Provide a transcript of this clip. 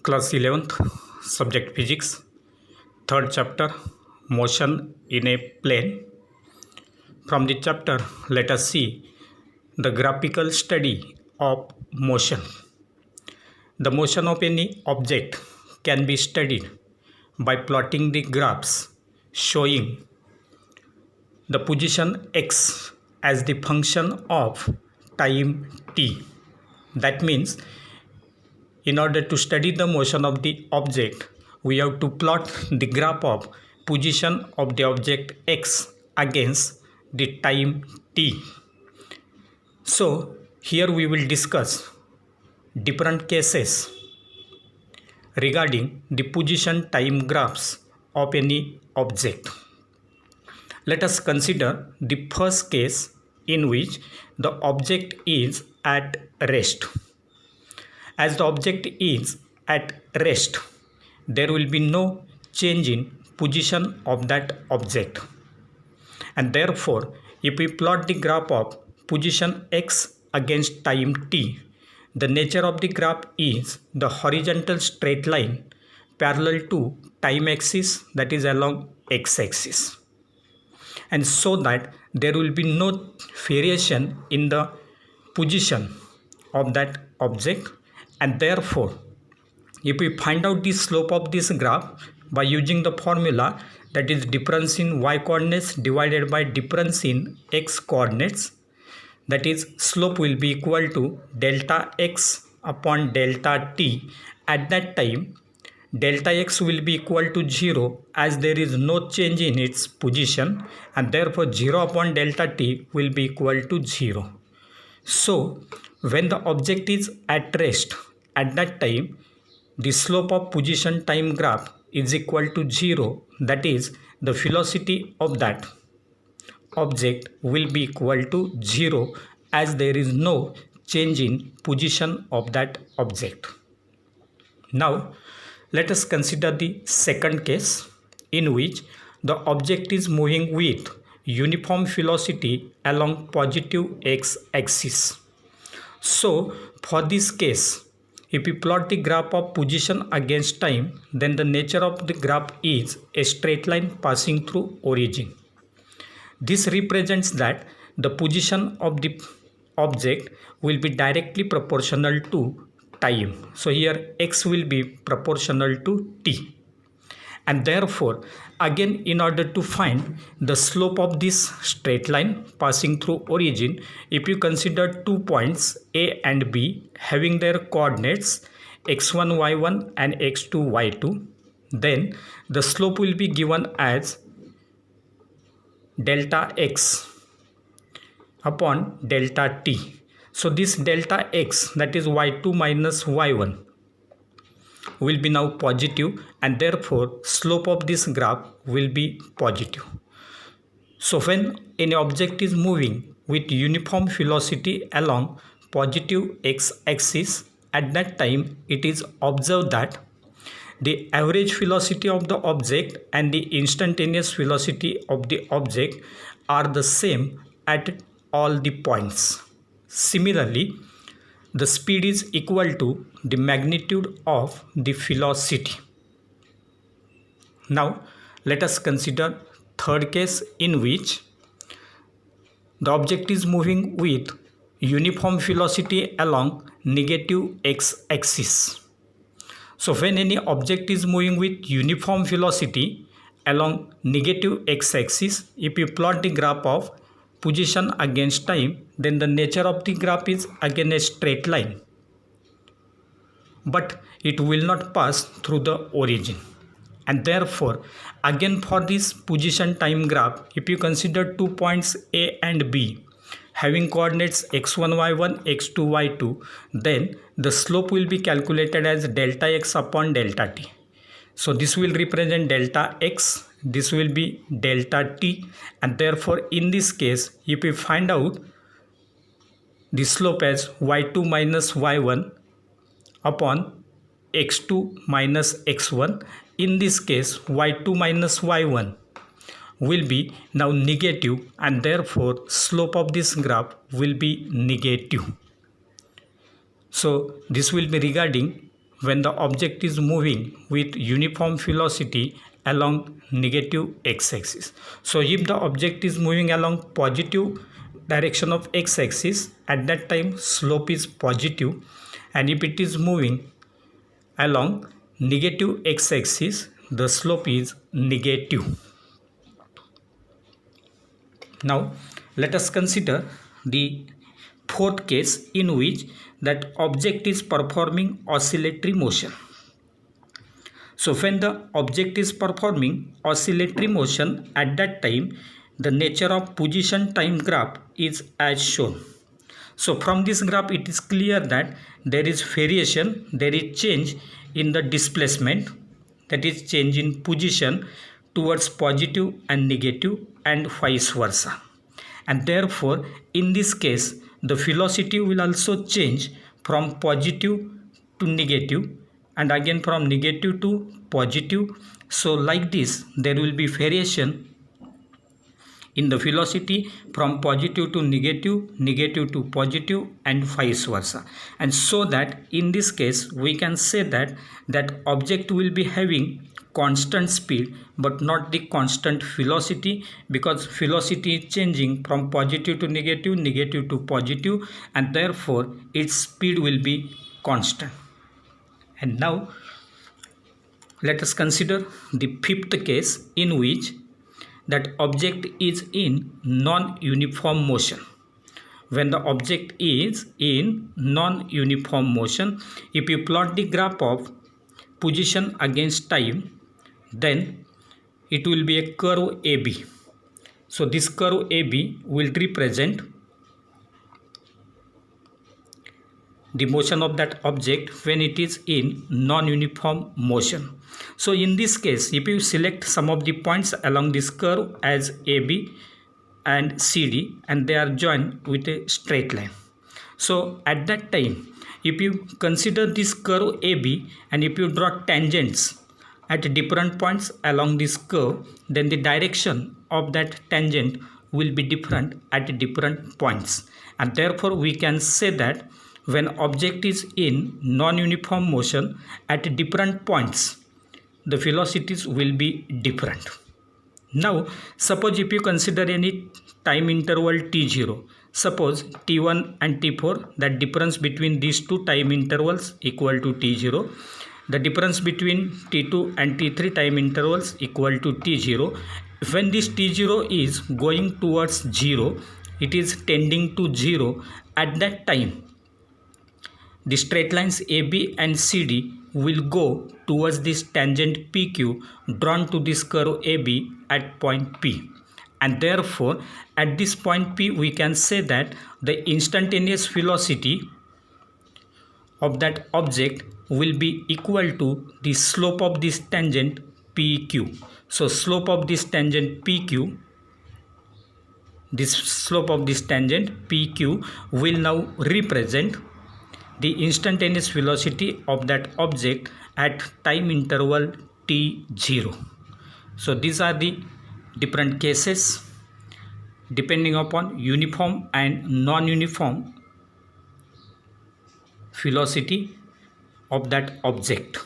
Class 11th, Subject Physics, 3rd chapter, Motion in a Plane. From the chapter, let us see the graphical study of motion. The motion of any object can be studied by plotting the graphs showing the position x as the function of time t. That means in order to study the motion of the object, we have to plot the graph of position of the object x against the time t. So here we will discuss different cases regarding the position time graphs of any object. Let us consider the first case in which the object is at rest. As the object is at rest, there will be no change in position of that object. And therefore, if we plot the graph of position x against time t, the nature of the graph is the horizontal straight line parallel to time axis, that is along x-axis. And so that there will be no variation in the position of that object. And therefore, if we find out the slope of this graph by using the formula, that is difference in y coordinates divided by difference in x coordinates, that is slope will be equal to delta x upon delta t. At that time, delta x will be equal to 0 as there is no change in its position, and therefore 0 upon delta t will be equal to 0. So when the object is at rest, at that time the slope of position time graph is equal to 0, that is the velocity of that object will be equal to 0 as there is no change in position of that object. Now let us consider the second case in which the object is moving with uniform velocity along positive x-axis. So for this case, if we plot the graph of position against time, then the nature of the graph is a straight line passing through origin. This represents that the position of the object will be directly proportional to time. So here x will be proportional to t. And therefore, again, in order to find the slope of this straight line passing through origin, if you consider 2 points A and B having their coordinates x1, y1 and x2, y2, then the slope will be given as delta x upon delta t. So this delta x, that is y2 minus y1, will be now positive, and therefore slope of this graph will be positive. So when any object is moving with uniform velocity along positive x-axis, at that time it is observed that the average velocity of the object and the instantaneous velocity of the object are the same at all the points. Similarly, the speed is equal to the magnitude of the velocity. Now let us consider third case in which the object is moving with uniform velocity along negative x-axis. So when any object is moving with uniform velocity along negative x-axis, if you plot the graph of position against time, then the nature of the graph is again a straight line, but it will not pass through the origin. And therefore, again for this position time graph, if you consider 2 points A and B having coordinates x1, y1, x2, y2, then the slope will be calculated as delta x upon delta t. So this will represent delta x, this will be delta t, and therefore in this case, if we find out the slope as y2 minus y1 upon x2 minus x1, in this case y2 minus y1 will be now negative, and therefore slope of this graph will be negative. So this will be regarding when the object is moving with uniform velocity along negative x-axis. So if the object is moving along positive direction of x-axis, at that time slope is positive, and if it is moving along negative x-axis, the slope is negative. Now let us consider the fourth case in which that object is performing oscillatory motion. So when the object is performing oscillatory motion, at that time the nature of position time graph is as shown. So from this graph it is clear that there is variation, there is change in the displacement, that is change in position towards positive and negative and vice versa. And therefore in this case the velocity will also change from positive to negative and again from negative to positive. So like this there will be variation in the velocity from positive to negative, negative to positive and vice versa. And so that in this case we can say that that object will be having constant speed but not the constant velocity, because velocity is changing from positive to negative, negative to positive, and therefore its speed will be constant. And now let us consider the fifth case in which that object is in non-uniform motion. When the object is in non-uniform motion, if you plot the graph of position against time, then it will be a curve AB. So this curve AB will represent the motion of that object when it is in non-uniform motion. So in this case, if you select some of the points along this curve as AB and CD and they are joined with a straight line, so at that time if you consider this curve AB and if you draw tangents at different points along this curve, then the direction of that tangent will be different at different points, and therefore we can say that when object is in non-uniform motion at different points, the velocities will be different. Now suppose if you consider any time interval t0, suppose t1 and t4, that difference between these two time intervals equal to t0, the difference between t2 and t3 time intervals equal to t0. When this t0 is going towards 0, it is tending to 0, at that time the straight lines AB and CD will go towards this tangent PQ drawn to this curve AB at point P, and therefore at this point P we can say that the instantaneous velocity of that object will be equal to the slope of this tangent PQ. So slope of this tangent PQ, this slope of this tangent PQ will now represent the instantaneous velocity of that object at time interval t0. So these are the different cases depending upon uniform and non-uniform velocity of that object.